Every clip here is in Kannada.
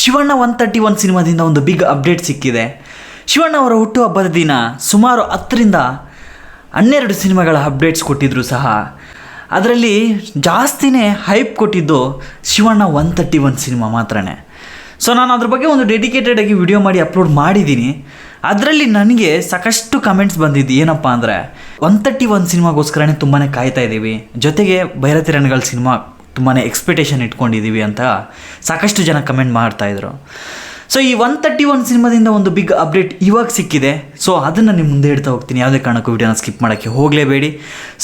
ಶಿವಣ್ಣ 131 ಸಿನಿಮಾದಿಂದ ಒಂದು ಬಿಗ್ ಅಪ್ಡೇಟ್ ಸಿಕ್ಕಿದೆ. ಶಿವಣ್ಣ ಅವರ ಹುಟ್ಟುಹಬ್ಬದ ದಿನ ಸುಮಾರು 10ರಿಂದ 12 ಸಿನಿಮಾಗಳ ಅಪ್ಡೇಟ್ಸ್ ಕೊಟ್ಟಿದ್ರು ಸಹ ಅದರಲ್ಲಿ ಜಾಸ್ತಿನೇ ಹೈಪ್ ಕೊಟ್ಟಿದ್ದು ಶಿವಣ್ಣ 131 ಸಿನಿಮಾ ಮಾತ್ರನೇ. ಸೊ ನಾನು ಅದ್ರ ಬಗ್ಗೆ ಒಂದು ಡೆಡಿಕೇಟೆಡಾಗಿ ವಿಡಿಯೋ ಮಾಡಿ ಅಪ್ಲೋಡ್ ಮಾಡಿದ್ದೀನಿ. ಅದರಲ್ಲಿ ನನಗೆ ಸಾಕಷ್ಟು ಕಮೆಂಟ್ಸ್ ಬಂದಿದ್ದು ಏನಪ್ಪ ಅಂದರೆ 131 ಸಿನಿಮಾಗೋಸ್ಕರನೇ ತುಂಬಾ ಕಾಯ್ತಾ ಇದ್ದೀವಿ, ಜೊತೆಗೆ ಭೈರತಿ ರಣಗಳ ಸಿನಿಮಾ ತುಂಬಾ ಎಕ್ಸ್ಪೆಕ್ಟೇಷನ್ ಇಟ್ಕೊಂಡಿದ್ದೀವಿ ಅಂತ ಸಾಕಷ್ಟು ಜನ ಕಮೆಂಟ್ ಮಾಡ್ತಾಯಿದ್ರು. ಸೊ ಈ 131 ಸಿನಿಮಾದಿಂದ ಒಂದು ಬಿಗ್ ಅಪ್ಡೇಟ್ ಇವಾಗ ಸಿಕ್ಕಿದೆ. ಸೊ ಅದನ್ನು ನಿಮ್ಮ ಮುಂದೆ ಇಡ್ತಾ ಹೋಗ್ತೀನಿ, ಯಾವುದೇ ಕಾರಣಕ್ಕೂ ವಿಡಿಯೋನ ಸ್ಕಿಪ್ ಮಾಡೋಕ್ಕೆ ಹೋಗಲೇಬೇಡಿ.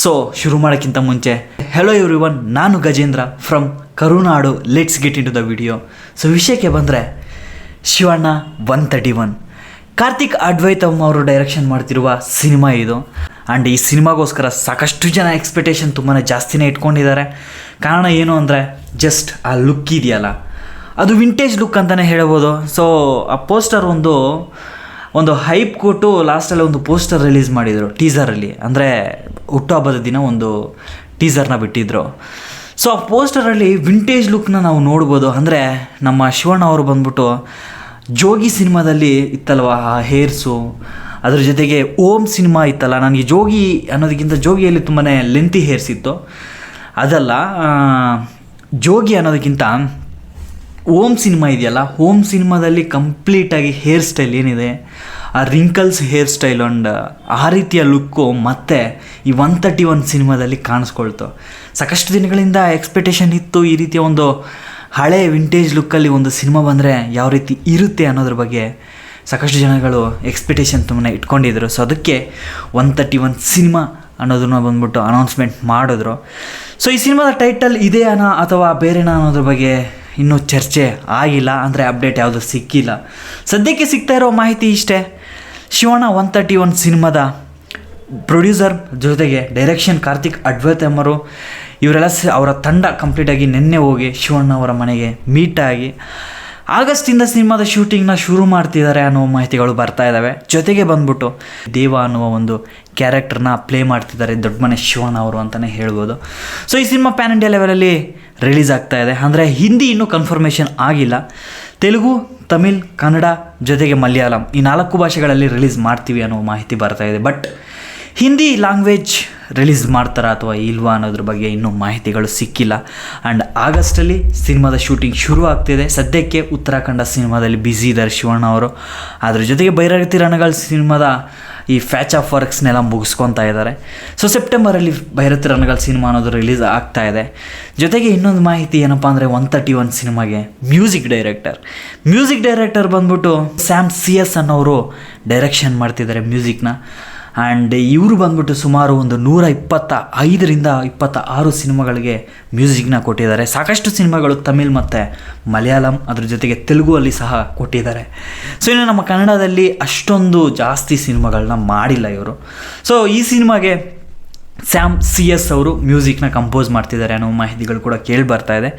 ಸೊ ಶುರು ಮಾಡೋಕ್ಕಿಂತ ಮುಂಚೆ ಹೆಲೋ ಎವ್ರಿವನ್, ನಾನು Gajendra from Karunadu. Let's get into the video. So ವಿಷಯಕ್ಕೆ ಬಂದರೆ ಶಿವಣ್ಣ 131 ಕಾರ್ತಿಕ್ ಅಡ್ವೈತಮ್ ಅವರು ಡೈರೆಕ್ಷನ್ ಮಾಡ್ತಿರುವ ಸಿನಿಮಾ ಇದು. ಆ್ಯಂಡ್ ಈ ಸಿನಿಮಾಗೋಸ್ಕರ ಸಾಕಷ್ಟು ಜನ ಎಕ್ಸ್ಪೆಕ್ಟೇಷನ್ ತುಂಬಾ ಜಾಸ್ತಿನೇ ಇಟ್ಕೊಂಡಿದ್ದಾರೆ. ಕಾರಣ ಏನು ಅಂದರೆ ಜಸ್ಟ್ ಆ ಲುಕ್ ಇದೆಯಲ್ಲ, ಅದು ವಿಂಟೇಜ್ ಲುಕ್ ಅಂತಲೇ ಹೇಳ್ಬೋದು. ಸೊ ಆ ಪೋಸ್ಟರ್ ಒಂದು ಹೈಪ್ ಕೊಟ್ಟು ಲಾಸ್ಟಲ್ಲಿ ಒಂದು ಪೋಸ್ಟರ್ ರಿಲೀಸ್ ಮಾಡಿದರು ಟೀಸರಲ್ಲಿ, ಅಂದರೆ ಹುಟ್ಟುಹಬ್ಬದ ದಿನ ಒಂದು ಟೀಸರ್ನ ಬಿಟ್ಟಿದ್ದರು. ಸೊ ಆ ಪೋಸ್ಟರಲ್ಲಿ ವಿಂಟೇಜ್ ಲುಕ್ನ ನಾವು ನೋಡ್ಬೋದು. ಅಂದರೆ ನಮ್ಮ ಶಿವಣ್ಣ ಅವರು ಬಂದ್ಬಿಟ್ಟು ಜೋಗಿ ಸಿನಿಮಾದಲ್ಲಿ ಇತ್ತಲ್ವ ಆ ಹೇರ್ಸು, ಅದ್ರ ಜೊತೆಗೆ ಓಂ ಸಿನಿಮಾ ಇತ್ತಲ್ಲ, ನನಗೆ ಜೋಗಿ ಅನ್ನೋದಕ್ಕಿಂತ ಜೋಗಿಯಲ್ಲಿ ತುಂಬಾ ಲೆಂತಿ ಹೇರ್ಸ್ ಇತ್ತು, ಅದಲ್ಲ ಜೋಗಿ ಅನ್ನೋದಕ್ಕಿಂತ ಓಂ ಸಿನಿಮಾ ಇದೆಯಲ್ಲ, ಓಂ ಸಿನಿಮಾದಲ್ಲಿ ಕಂಪ್ಲೀಟಾಗಿ ಹೇರ್ ಸ್ಟೈಲ್ ಏನಿದೆ, ಆ ರಿಂಕಲ್ಸ್ ಹೇರ್ ಸ್ಟೈಲ್ ಆ್ಯಂಡ್ ಆ ರೀತಿಯ ಲುಕ್ಕು ಮತ್ತೆ ಈ 131 ಸಿನಿಮಾದಲ್ಲಿ ಕಾಣಿಸ್ಕೊಳ್ತು. ಸಾಕಷ್ಟು ದಿನಗಳಿಂದ ಎಕ್ಸ್ಪೆಕ್ಟೇಷನ್ ಇತ್ತು, ಈ ರೀತಿಯ ಒಂದು ಹಳೆ ವಿಂಟೇಜ್ ಲುಕ್ಕಲ್ಲಿ ಒಂದು ಸಿನಿಮಾ ಬಂದರೆ ಯಾವ ರೀತಿ ಇರುತ್ತೆ ಅನ್ನೋದ್ರ ಬಗ್ಗೆ ಸಾಕಷ್ಟು ಜನಗಳು ಎಕ್ಸ್ಪೆಕ್ಟೇಷನ್ ತುಂಬಾ ಇಟ್ಕೊಂಡಿದ್ರು. ಸೊ ಅದಕ್ಕೆ 131 ಸಿನಿಮಾ ಅನ್ನೋದನ್ನ ಬಂದ್ಬಿಟ್ಟು ಅನೌನ್ಸ್ಮೆಂಟ್ ಮಾಡಿದ್ರು. ಸೊ ಈ ಸಿನಿಮಾದ ಟೈಟಲ್ ಇದೆಯಾ ಅಥವಾ ಬೇರೆನಾ ಅನ್ನೋದ್ರ ಬಗ್ಗೆ ಇನ್ನೂ ಚರ್ಚೆ ಆಗಿಲ್ಲ, ಅಂದರೆ ಅಪ್ಡೇಟ್ ಯಾವುದೂ ಸಿಕ್ಕಿಲ್ಲ. ಸದ್ಯಕ್ಕೆ ಸಿಗ್ತಾ ಇರೋ ಮಾಹಿತಿ ಇಷ್ಟೇ. ಶಿವಣ್ಣ 131 ಸಿನಿಮಾದ ಪ್ರೊಡ್ಯೂಸರ್ ಜೊತೆಗೆ ಡೈರೆಕ್ಷನ್ ಕಾರ್ತಿಕ್ ಅಡ್ವೈತಮ್ ಅವರು, ಇವರೆಲ್ಲ ಅವರ ತಂಡ ಕಂಪ್ಲೀಟಾಗಿ ನಿನ್ನೆ ಹೋಗಿ ಶಿವಣ್ಣ ಅವರ ಮನೆಗೆ ಮೀಟಾಗಿ ಆಗಸ್ಟಿಂದ ಸಿನಿಮಾದ ಶೂಟಿಂಗ್ನ ಶುರು ಮಾಡ್ತಿದ್ದಾರೆ ಅನ್ನೋ ಮಾಹಿತಿಗಳು ಬರ್ತಾ ಇದ್ದಾವೆ. ಜೊತೆಗೆ ಬಂದ್ಬಿಟ್ಟು ದೇವ ಅನ್ನುವ ಒಂದು ಕ್ಯಾರೆಕ್ಟರ್ನ ಪ್ಲೇ ಮಾಡ್ತಿದ್ದಾರೆ ದೊಡ್ಡ ಮನೆ ಶಿವಣ್ಣ ಅವರು ಅಂತಲೇ ಹೇಳ್ಬೋದು. ಸೊ ಈ ಸಿನಿಮಾ ಪ್ಯಾನ್ ಇಂಡಿಯಾ ಲೆವೆಲಲ್ಲಿ ರಿಲೀಸ್ ಆಗ್ತಾ ಇದೆ. ಅಂದರೆ ಹಿಂದಿ ಇನ್ನೂ ಕನ್ಫರ್ಮೇಷನ್ ಆಗಿಲ್ಲ, ತೆಲುಗು, ತಮಿಳ್, ಕನ್ನಡ ಜೊತೆಗೆ ಮಲಯಾಳಂ ಈ 4 ಭಾಷೆಗಳಲ್ಲಿ ರಿಲೀಸ್ ಮಾಡ್ತೀವಿ ಅನ್ನೋ ಮಾಹಿತಿ ಬರ್ತಾ ಇದೆ. ಬಟ್ ಹಿಂದಿ ಲ್ಯಾಂಗ್ವೇಜ್ ರಿಲೀಸ್ ಮಾಡ್ತಾರಾ ಅಥವಾ ಇಲ್ವಾ ಅನ್ನೋದ್ರ ಬಗ್ಗೆ ಇನ್ನೂ ಮಾಹಿತಿಗಳು ಸಿಕ್ಕಿಲ್ಲ. ಆ್ಯಂಡ್ ಆಗಸ್ಟಲ್ಲಿ ಸಿನಿಮಾದ ಶೂಟಿಂಗ್ ಶುರು ಆಗ್ತಿದೆ. ಸದ್ಯಕ್ಕೆ ಉತ್ತರಾಖಂಡ ಸಿನಿಮಾದಲ್ಲಿ ಬ್ಯುಸಿ ಇದ್ದಾರೆ ಶಿವಣ್ಣ ಅವರು. ಅದ್ರ ಜೊತೆಗೆ ಭೈರತಿ ರಣಗಳ ಸಿನಿಮಾದ ಈ ಫ್ಯಾಚ್ ಆಫ್ ವರ್ಕ್ಸ್ನೆಲ್ಲ ಮುಗಿಸ್ಕೊತಾ ಇದ್ದಾರೆ. ಸೊ ಸೆಪ್ಟೆಂಬರಲ್ಲಿ ಭೈರತಿ ರಣಗಳ ಸಿನಿಮಾ ಅನ್ನೋದು ರಿಲೀಸ್ ಆಗ್ತಾ ಇದೆ. ಜೊತೆಗೆ ಇನ್ನೊಂದು ಮಾಹಿತಿ ಏನಪ್ಪ ಅಂದರೆ 131 ಸಿನಿಮಾಗೆ ಮ್ಯೂಸಿಕ್ ಡೈರೆಕ್ಟರ್ ಬಂದ್ಬಿಟ್ಟು ಸ್ಯಾಮ್ CS ಅನ್ನೋರು ಡೈರೆಕ್ಷನ್ ಮಾಡ್ತಿದ್ದಾರೆ ಮ್ಯೂಸಿಕ್ನ. ಆ್ಯಂಡ್ ಇವರು ಬಂದ್ಬಿಟ್ಟು ಸುಮಾರು ಒಂದು 125ರಿಂದ 26 ಸಿನಿಮಾಗಳಿಗೆ ಮ್ಯೂಸಿಕ್ನ ಕೊಟ್ಟಿದ್ದಾರೆ. ಸಾಕಷ್ಟು ಸಿನಿಮಾಗಳು ತಮಿಳ್ ಮತ್ತು ಮಲಯಾಳಂ ಅದ್ರ ಜೊತೆಗೆ ತೆಲುಗುವಲ್ಲಿ ಸಹ ಕೊಟ್ಟಿದ್ದಾರೆ. ಸೊ ಇನ್ನು ನಮ್ಮ ಕನ್ನಡದಲ್ಲಿ ಅಷ್ಟೊಂದು ಜಾಸ್ತಿ ಸಿನಿಮಾಗಳನ್ನ ಮಾಡಿಲ್ಲ ಇವರು. ಸೊ ಈ ಸಿನಿಮಾಗೆ ಸ್ಯಾಮ್ CS ಅವರು ಮ್ಯೂಸಿಕ್ನ ಕಂಪೋಸ್ ಮಾಡ್ತಿದ್ದಾರೆ ಅನ್ನೋ ಮಾಹಿತಿಗಳು ಕೂಡ ಕೇಳಿ ಬರ್ತಾ ಇದೆ.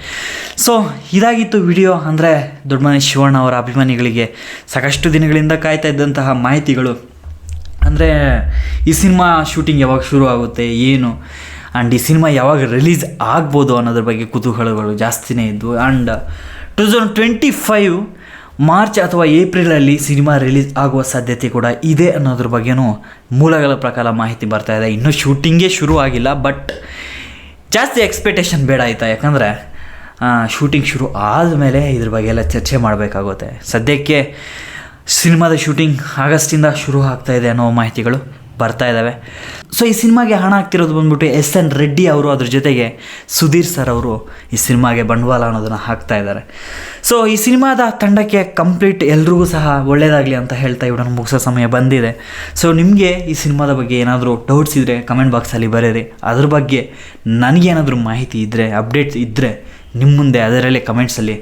ಸೊ ಇದಾಗಿತ್ತು ವಿಡಿಯೋ. ಅಂದರೆ ದೊಡ್ಡ ಮನೆ ಶಿವಣ್ಣ ಅವರ ಅಭಿಮಾನಿಗಳಿಗೆ ಸಾಕಷ್ಟು ದಿನಗಳಿಂದ ಕಾಯ್ತಾ ಇದ್ದಂತಹ ಮಾಹಿತಿಗಳು. ಅಂದರೆ ಈ ಸಿನಿಮಾ ಶೂಟಿಂಗ್ ಯಾವಾಗ ಶುರು ಆಗುತ್ತೆ ಏನು, ಆ್ಯಂಡ್ ಈ ಸಿನಿಮಾ ಯಾವಾಗ ರಿಲೀಸ್ ಆಗ್ಬೋದು ಅನ್ನೋದ್ರ ಬಗ್ಗೆ ಕುತೂಹಲಗಳು ಜಾಸ್ತಿನೇ ಇದ್ವು. ಆ್ಯಂಡ್ 2025 ಮಾರ್ಚ್ ಅಥವಾ ಏಪ್ರಿಲಲ್ಲಿ ಸಿನಿಮಾ ರಿಲೀಸ್ ಆಗುವ ಸಾಧ್ಯತೆ ಕೂಡ ಇದೆ ಅನ್ನೋದ್ರ ಬಗ್ಗೆನೂ ಮೂಲಗಳ ಪ್ರಕಾರ ಮಾಹಿತಿ ಬರ್ತಾ ಇದೆ. ಇನ್ನೂ ಶೂಟಿಂಗೇ ಶುರು ಆಗಿಲ್ಲ, ಬಟ್ ಜಾಸ್ತಿ ಎಕ್ಸ್ಪೆಕ್ಟೇಷನ್ ಬೇಡ ಆಯಿತಾ, ಯಾಕಂದರೆ ಶೂಟಿಂಗ್ ಶುರು ಆದಮೇಲೆ ಇದ್ರ ಬಗ್ಗೆ ಎಲ್ಲ ಚರ್ಚೆ ಮಾಡಬೇಕಾಗುತ್ತೆ. ಸದ್ಯಕ್ಕೆ ಸಿನಿಮಾದ ಶೂಟಿಂಗ್ ಆಗಸ್ಟಿಂದ ಶುರು ಆಗ್ತಾ ಇದೆ ಅನ್ನೋ ಮಾಹಿತಿಗಳು ಬರ್ತಾ ಇದ್ದಾವೆ. ಸೊ ಈ ಸಿನಿಮಾಗೆ ಹಣ ಹಾಕ್ತಿರೋದು ಬಂದ್ಬಿಟ್ಟು SN ರೆಡ್ಡಿ ಅವರು, ಅದ್ರ ಜೊತೆಗೆ ಸುಧೀರ್ ಸರ್ ಅವರು ಈ ಸಿನಿಮಾಗೆ ಬಂಡವಾಳ ಅನ್ನೋದನ್ನು ಹಾಕ್ತಾ ಇದ್ದಾರೆ. ಸೊ ಈ ಸಿನಿಮಾದ ತಂಡಕ್ಕೆ ಕಂಪ್ಲೀಟ್ ಎಲ್ರಿಗೂ ಸಹ ಒಳ್ಳೆಯದಾಗಲಿ ಅಂತ ಹೇಳ್ತಾ ಇವರನ್ನು ಮುಗಿಸೋ ಸಮಯ ಬಂದಿದೆ. ಸೊ ನಿಮಗೆ ಈ ಸಿನಿಮಾದ ಬಗ್ಗೆ ಏನಾದರೂ ಡೌಟ್ಸ್ ಇದ್ದರೆ ಕಮೆಂಟ್ ಬಾಕ್ಸಲ್ಲಿ ಬರೀರಿ. ಅದ್ರ ಬಗ್ಗೆ ನನಗೇನಾದರೂ ಮಾಹಿತಿ ಇದ್ದರೆ, ಅಪ್ಡೇಟ್ಸ್ ಇದ್ದರೆ ನಿಮ್ಮ ಮುಂದೆ ಅದರಲ್ಲೇ ಕಮೆಂಟ್ಸಲ್ಲಿ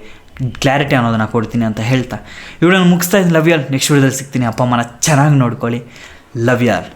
ಕ್ಲಾರಿಟಿ ಅನ್ನೋದನ್ನು ಕೊಡ್ತೀನಿ ಅಂತ ಹೇಳ್ತಾ ವಿಡಿಯೋನ ಮುಗಿಸ್ತಾ ಇದ್ದೀನಿ. ಲವ್ ಯಾರ್. ನೆಕ್ಸ್ಟ್ ವಿಡಿಯೋದಲ್ಲಿ ಸಿಗ್ತೀನಿ. ಅಪ್ಪ ಅಮ್ಮನ ಚೆನ್ನಾಗಿ ನೋಡ್ಕೊಳ್ಳಿ. ಲವ್ ಯಾರ್.